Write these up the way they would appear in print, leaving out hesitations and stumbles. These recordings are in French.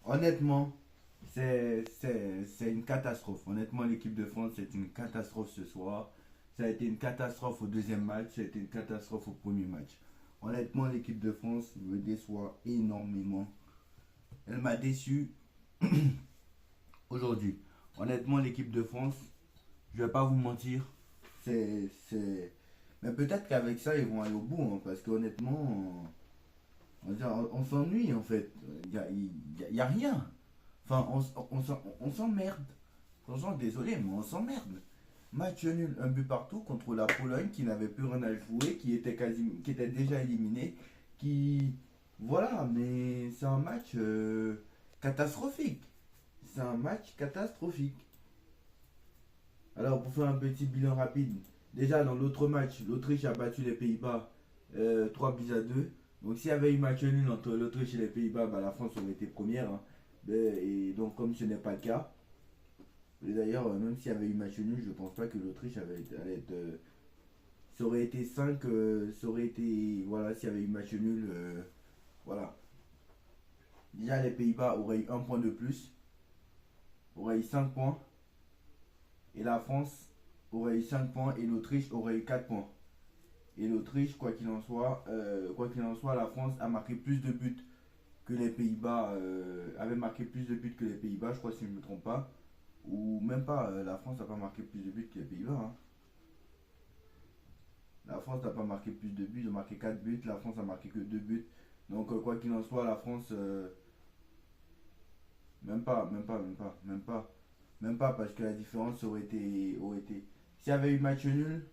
honnêtement, c'est une catastrophe. Honnêtement, l'équipe de France, c'est une catastrophe ce soir. Ça a été une catastrophe au deuxième match, ça a été une catastrophe au premier match. Honnêtement, l'équipe de France me déçoit énormément. Elle m'a déçu aujourd'hui. Honnêtement, l'équipe de France, je vais pas vous mentir, c'est. Mais peut-être qu'avec ça, ils vont aller au bout, hein, parce qu'honnêtement, on s'ennuie en fait. Y a rien. Enfin, on s'emmerde. Franchement, désolé, mais on s'emmerde. Match nul, un but partout contre la Pologne qui n'avait plus rien à jouer, qui était déjà éliminé, qui. Voilà, mais c'est un match catastrophique. C'est un match catastrophique. Alors, pour faire un petit bilan rapide, déjà dans l'autre match, l'Autriche a battu les Pays-Bas 3 buts à 2. Donc, s'il y avait eu match nul entre l'Autriche et les Pays-Bas, bah, la France aurait été première, hein. Et donc, comme ce n'est pas le cas, et d'ailleurs, même s'il y avait eu match nul, je pense pas que l'Autriche allait être. Ça aurait été 5, ça aurait été. Voilà, s'il y avait eu match nul, voilà. Déjà, les Pays-Bas auraient eu un point de plus, auraient eu 5 points, et la France aurait eu 5 points, et l'Autriche aurait eu 4 points. Et l'Autriche, quoi qu'il en soit, la France a marqué plus de buts que les Pays-Bas, avait marqué plus de buts que les Pays-Bas, je crois si je ne me trompe pas. Ou même pas, la France n'a pas marqué plus de buts que les Pays-Bas, hein. La France n'a pas marqué plus de buts, ils ont marqué 4 buts, la France a marqué que 2 buts. Donc quoi qu'il en soit, la France, même pas, parce que la différence aurait été. S'il y avait eu match nul,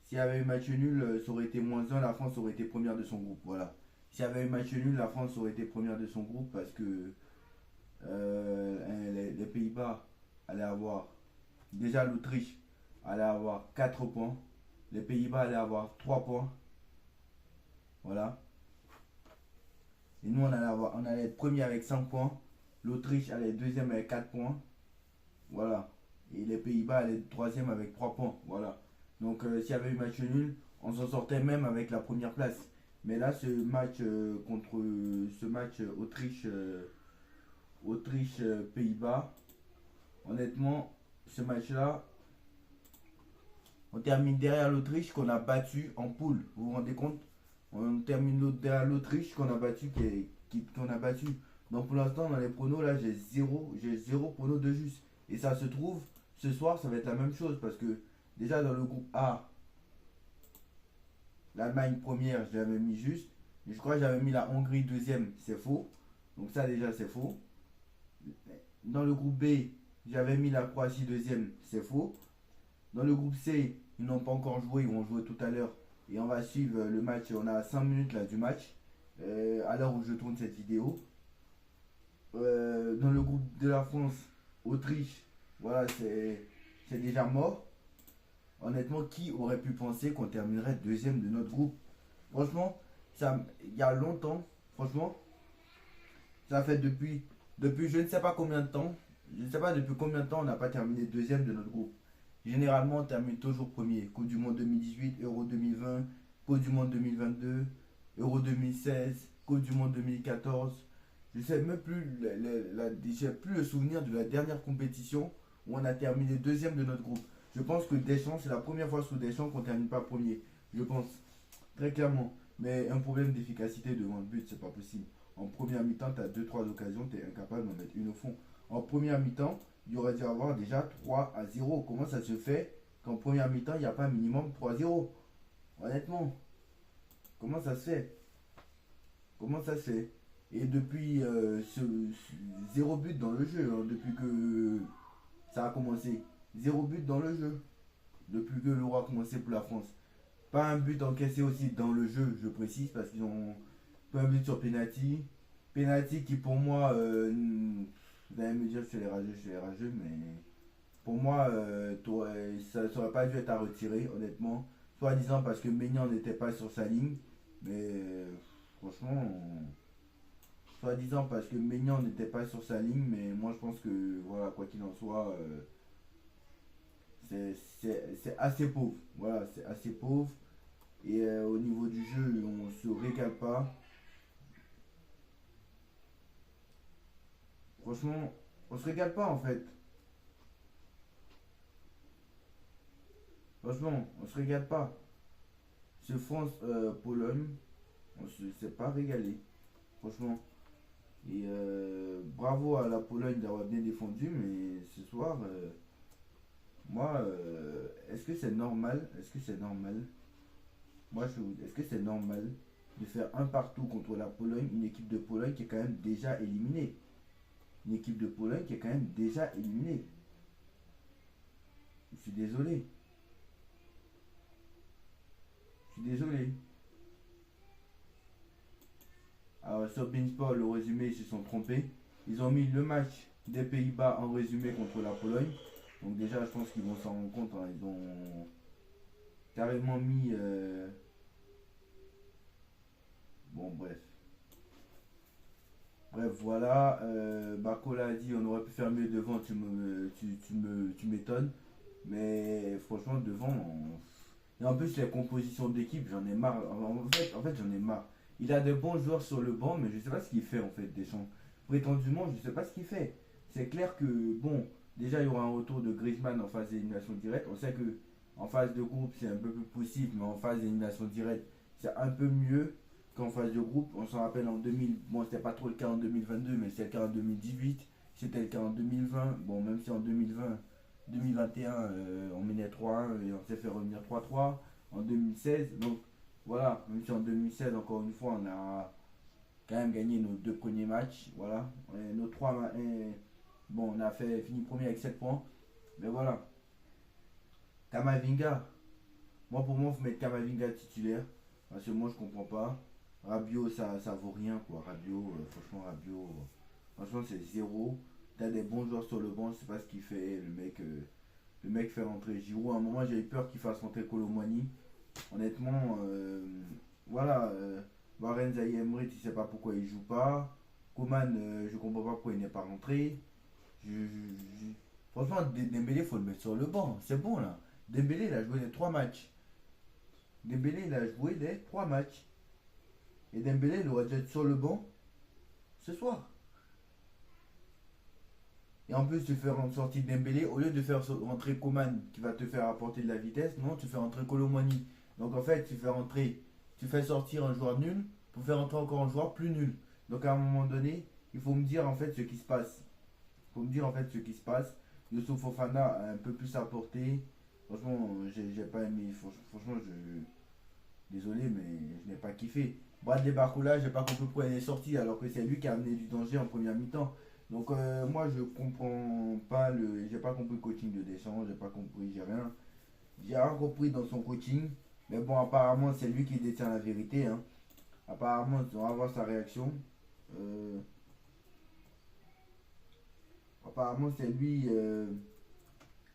S'il y avait eu match nul, ça aurait été -1, la France aurait été première de son groupe. Voilà. S'il y avait eu match nul, la France aurait été première de son groupe parce que les Pays-Bas allaient avoir. Déjà, l'Autriche allait avoir 4 points. Les Pays-Bas allaient avoir 3 points. Voilà. Et nous, on allait être premier avec 5 points. L'Autriche allait être deuxième avec 4 points. Voilà. Et les Pays-Bas allaient être troisième avec 3 points. Voilà. Donc, s'il y avait eu match nul, on s'en sortait même avec la première place. Mais là, ce match Autriche-Pays-Bas, honnêtement, ce match-là, on termine derrière l'Autriche qu'on a battu en poule. Vous vous rendez compte? On termine derrière l'Autriche qu'on a battu, qu'on a battu. Donc pour l'instant, dans les pronos, là, j'ai zéro prono de juste. Et ça se trouve, ce soir, ça va être la même chose parce que déjà dans le groupe A, l'Allemagne première, je l'avais mis juste. Mais je crois que j'avais mis la Hongrie deuxième, c'est faux. Donc ça déjà, c'est faux. Dans le groupe B, j'avais mis la Croatie deuxième, c'est faux. Dans le groupe C, ils n'ont pas encore joué, ils vont jouer tout à l'heure. Et on va suivre le match, on a 5 minutes là du match, à l'heure où je tourne cette vidéo. Dans le groupe de la France, Autriche, voilà, c'est déjà mort. Honnêtement, qui aurait pu penser qu'on terminerait deuxième de notre groupe? Franchement, il y a longtemps, franchement, ça fait depuis je ne sais pas combien de temps, je ne sais pas depuis combien de temps on n'a pas terminé deuxième de notre groupe. Généralement, on termine toujours premier. Coupe du Monde 2018, Euro 2020, Coupe du Monde 2022, Euro 2016, Coupe du Monde 2014. Je sais même plus, j'ai plus le souvenir de la dernière compétition où on a terminé deuxième de notre groupe. Je pense que Deschamps, c'est la première fois sous Deschamps qu'on ne termine pas premier. Je pense, très clairement. Mais un problème d'efficacité devant le but, c'est pas possible. En première mi-temps, tu as deux trois occasions, tu es incapable d'en mettre une au fond. En première mi-temps, il y aurait dû avoir déjà 3-0. Comment ça se fait qu'en première mi-temps, il n'y a pas un minimum 3-0? Honnêtement, comment ça se fait? Comment ça se fait? Et depuis zéro but dans le jeu, hein, depuis que ça a commencé. Zéro but dans le jeu. Depuis que l'Euro a commencé pour la France. Pas un but encaissé aussi dans le jeu, je précise, parce qu'ils ont pas un but sur penalty. Penalty qui pour moi, vous allez me dire que je suis les rageux, mais pour moi, ça n'aurait pas dû être à retirer, honnêtement. Soit disant parce que Maignan n'était pas sur sa ligne, mais franchement, soit disant parce que Maignan n'était pas sur sa ligne, mais moi je pense que, voilà, quoi qu'il en soit, c'est assez pauvre. Voilà, c'est assez pauvre. Et au niveau du jeu, on se régale pas. Franchement, on se régale pas en fait. Franchement, on se régale pas. Ce France-Pologne, on se s'est pas régalé. Franchement. Et bravo à la Pologne d'avoir bien défendu, mais ce soir, moi, est-ce que c'est normal? Est-ce que c'est normal? Moi, est-ce que c'est normal de faire un partout contre la Pologne, une équipe de Pologne qui est quand même déjà éliminée? Une équipe de Pologne qui est quand même déjà éliminée. Je suis désolé. Je suis désolé. Alors, sur Beansport, le résumé, ils se sont trompés. Ils ont mis le match des Pays-Bas en résumé contre la Pologne. Donc, déjà, je pense qu'ils vont s'en rendre compte, hein. Ils ont carrément mis. Bon, bref. Bref, voilà. Barcola a dit on aurait pu faire mieux devant, tu m'étonnes. Mais franchement, devant. Et en plus, les compositions d'équipe, j'en ai marre. En fait, j'en ai marre. Il a de bons joueurs sur le banc, mais je sais pas ce qu'il fait en fait, Deschamps. Prétendument, je sais pas ce qu'il fait. C'est clair que, bon, déjà il y aura un retour de Griezmann en phase d'élimination directe. On sait que en phase de groupe, c'est un peu plus possible, mais en phase d'élimination directe, c'est un peu mieux qu'en phase de groupe. On s'en rappelle en 2000, bon, c'était pas trop le cas en 2022, mais c'était le cas en 2018, c'était le cas en 2020. Bon, même si en 2020, 2021, on menait 3-1 et on s'est fait revenir 3-3 en 2016. Donc voilà, même si en 2016, encore une fois, on a quand même gagné nos deux premiers matchs. Voilà, et nos bon, on a fini premier avec 7 points. Mais voilà, Kamavinga, pour moi, il faut mettre Kamavinga titulaire. Parce que moi, je comprends pas. Rabiot, ça vaut rien, quoi. Rabiot, franchement, Rabiot, franchement, c'est zéro. T'as des bons joueurs sur le banc, je sais pas ce qu'il fait. Le mec fait rentrer Giroud. À un moment, j'ai eu peur qu'il fasse rentrer Colomani. Honnêtement, voilà. Warren Zaïre Emery, tu sais pas pourquoi il joue pas. Coman, je comprends pas pourquoi il n'est pas rentré. Franchement, Dembélé, faut le mettre sur le banc. C'est bon, là. Dembélé, il a joué les 3 matchs. Dembélé, il a joué les 3 matchs. Et Dembélé, il aurait dû être sur le banc ce soir. Et en plus, tu fais sortir Dembélé, au lieu de faire rentrer Coman qui va te faire apporter de la vitesse, non, tu fais rentrer Colomani. Donc en fait, tu fais sortir un joueur nul pour faire entrer encore un joueur plus nul. Donc à un moment donné, il faut me dire en fait ce qui se passe. Il faut me dire en fait ce qui se passe. Youssouf Fofana a un peu plus apporté. Franchement, j'ai pas aimé. Franchement, désolé, mais je n'ai pas kiffé. Bradley Barcola, j'ai pas compris pourquoi il est sorti alors que c'est lui qui a amené du danger en première mi-temps. Donc moi je comprends pas j'ai pas compris le coaching de Deschamps, j'ai rien compris dans son coaching. Mais bon, apparemment c'est lui qui détient la vérité, hein. Apparemment on va voir sa réaction. Euh, apparemment c'est lui le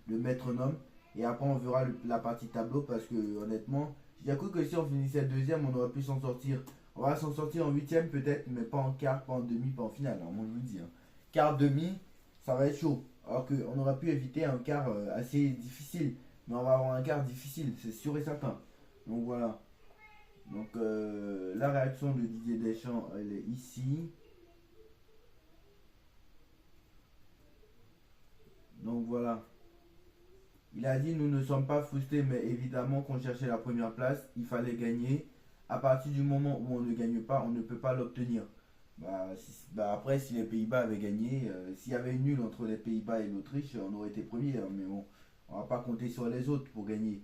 maître-homme. Et après on verra la partie tableau parce que honnêtement, j'ai cru que si on finissait deuxième, on aurait pu s'en sortir. On va s'en sortir en huitième peut-être, mais pas en quart, pas en demi, pas en finale. Alors moi je vous le dis, hein. Quart demi, ça va être chaud. Alors qu'on aurait pu éviter un quart assez difficile. Mais on va avoir un quart difficile, c'est sûr et certain. Donc voilà. Donc la réaction de Didier Deschamps, elle est ici. Donc voilà. Il a dit nous ne sommes pas frustrés, mais évidemment qu'on cherchait la première place, il fallait gagner. À partir du moment où on ne gagne pas, on ne peut pas l'obtenir. Après, si les Pays-Bas avaient gagné, s'il y avait une nulle entre les Pays-Bas et l'Autriche, on aurait été premier, hein. Mais bon, on va pas compter sur les autres pour gagner.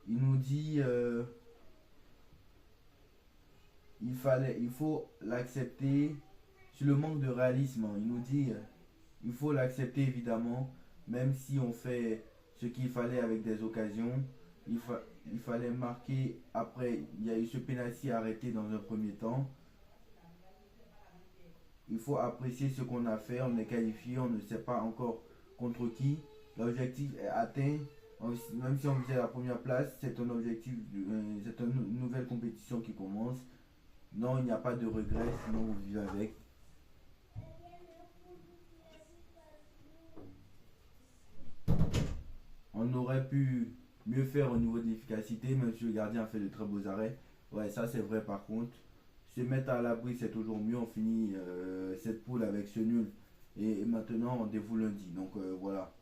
Il nous dit il faut l'accepter. Sur le manque de réalisme, hein, il nous dit il faut l'accepter évidemment, même si on fait ce qu'il fallait avec des occasions. Il fallait marquer après. Il y a eu ce penalty arrêté dans un premier temps. Il faut apprécier ce qu'on a fait. On est qualifié, on ne sait pas encore contre qui. L'objectif est atteint. Même si on visait la première place, c'est un objectif, c'est une nouvelle compétition qui commence. Non, il n'y a pas de regret, sinon vous vivez avec. On aurait pu mieux faire au niveau de l'efficacité, même si le gardien a fait de très beaux arrêts. Ouais, ça c'est vrai par contre. se mettre à l'abri, c'est toujours mieux. On finit cette poule avec ce nul. Et maintenant, rendez-vous lundi. Donc voilà.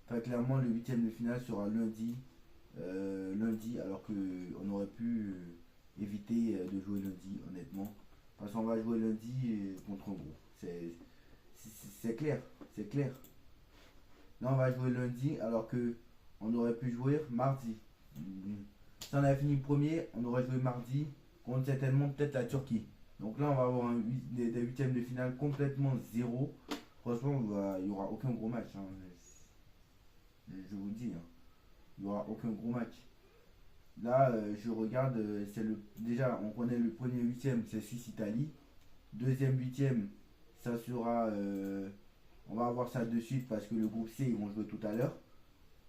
Très clairement, le huitième de finale sera lundi. Lundi, alors qu'on aurait pu éviter de jouer lundi, honnêtement. Parce qu'on va jouer lundi contre un groupe. C'est clair. C'est clair. Là, on va jouer lundi, alors que on aurait pu jouer mardi. Si on avait fini premier, on aurait joué mardi contre certainement peut-être la Turquie. Donc là, on va avoir des huitièmes de finale complètement zéro. Franchement, il n'y aura aucun gros match. Hein. Je vous le dis. Hein. Il n'y aura aucun gros match. Là, je regarde, déjà, on connaît le premier huitième, c'est Suisse-Italie. Deuxième huitième, ça sera, on va avoir ça de suite parce que le groupe C, ils vont jouer tout à l'heure.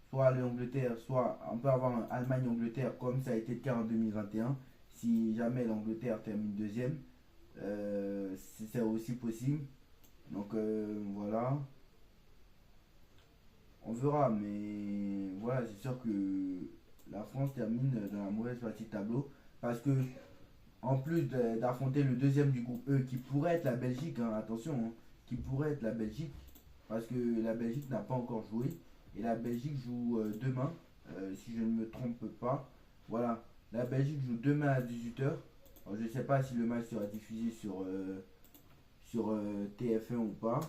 Soit l'Angleterre, soit on peut avoir un Allemagne-Angleterre comme ça a été le cas en 2021. Si jamais l'Angleterre termine deuxième, c'est aussi possible. Donc voilà. On verra, mais voilà, c'est sûr que la France termine dans la mauvaise partie de tableau. Parce que, en plus d'affronter le deuxième du groupe E, qui pourrait être la Belgique, hein, attention, hein, qui pourrait être la Belgique, parce que la Belgique n'a pas encore joué. Et la Belgique joue demain, si je ne me trompe pas. Voilà, la Belgique joue demain à 18h. Je ne sais pas si le match sera diffusé sur TF1 ou pas.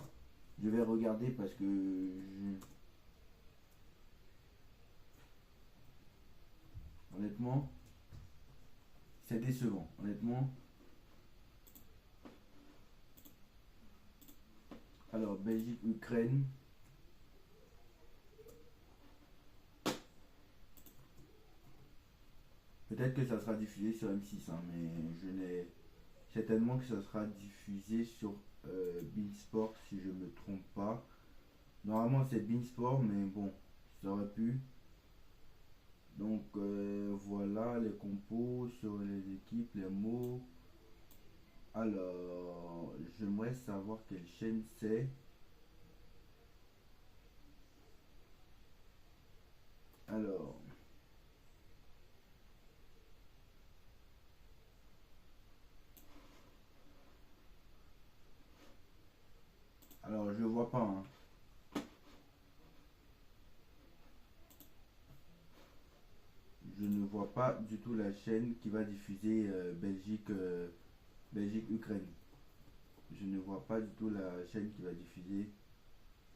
Je vais regarder parce que honnêtement, c'est décevant. Honnêtement. Alors, Belgique-Ukraine. Peut-être que ça sera diffusé sur M6, hein, mais je n'ai certainement que ça sera diffusé sur Beansport si je ne me trompe pas. Normalement c'est Beansport, mais bon, ça aurait pu. Donc voilà les compos sur les équipes, les mots. Alors, j'aimerais savoir quelle chaîne c'est. Alors, je vois pas. Hein. Je ne vois pas du tout la chaîne qui va diffuser Belgique-Ukraine. Je ne vois pas du tout la chaîne qui va diffuser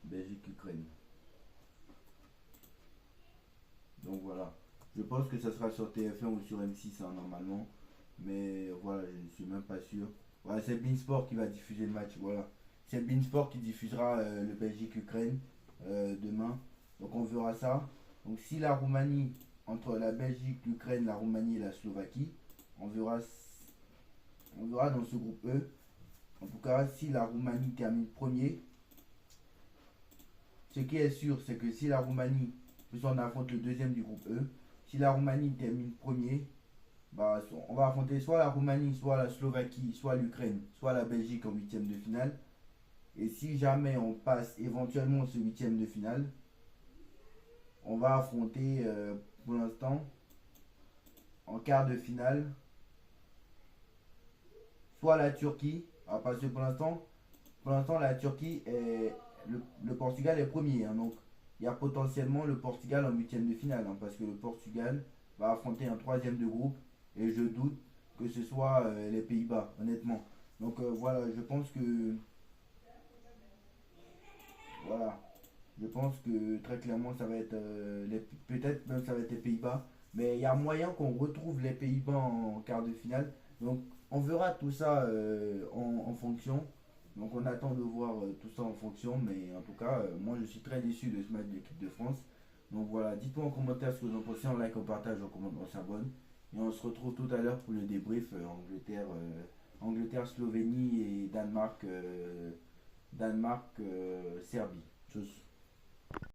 Belgique-Ukraine. Donc voilà. Je pense que ça sera sur TF1 ou sur M6 hein, normalement. Mais voilà, je ne suis même pas sûr. Voilà, c'est Beansport qui va diffuser le match. Voilà. C'est Beansport qui diffusera le Belgique-Ukraine demain. Donc on verra ça. Donc si la Roumanie, entre la Belgique, l'Ukraine, la Roumanie et la Slovaquie, on verra dans ce groupe E. En tout cas, si la Roumanie termine premier, ce qui est sûr, c'est que si la Roumanie, puisqu'on affronte le deuxième du groupe E, si la Roumanie termine premier, bah, on va affronter soit la Roumanie, soit la Slovaquie, soit l'Ukraine, soit la Belgique en huitième de finale. Et si jamais on passe éventuellement ce huitième de finale, on va affronter pour l'instant en quart de finale soit la Turquie, parce que pour l'instant la Turquie est le Portugal est premier, hein, donc il y a potentiellement le Portugal en huitième de finale, hein, parce que le Portugal va affronter un troisième de groupe et je doute que ce soit les Pays-Bas, honnêtement. Donc voilà, je pense que voilà, je pense que très clairement ça va être peut-être même ça va être les Pays-Bas, mais il y a moyen qu'on retrouve les Pays-Bas en quart de finale. Donc on verra tout ça en fonction. Donc on attend de voir tout ça en fonction, mais en tout cas, moi je suis très déçu de ce match de l'équipe de France. Donc voilà, dites-moi en commentaire ce que vous en pensez, on like, on partage, on commente, on s'abonne. Et on se retrouve tout à l'heure pour le débrief Angleterre, Slovénie et Danemark, Serbie. Tchuss.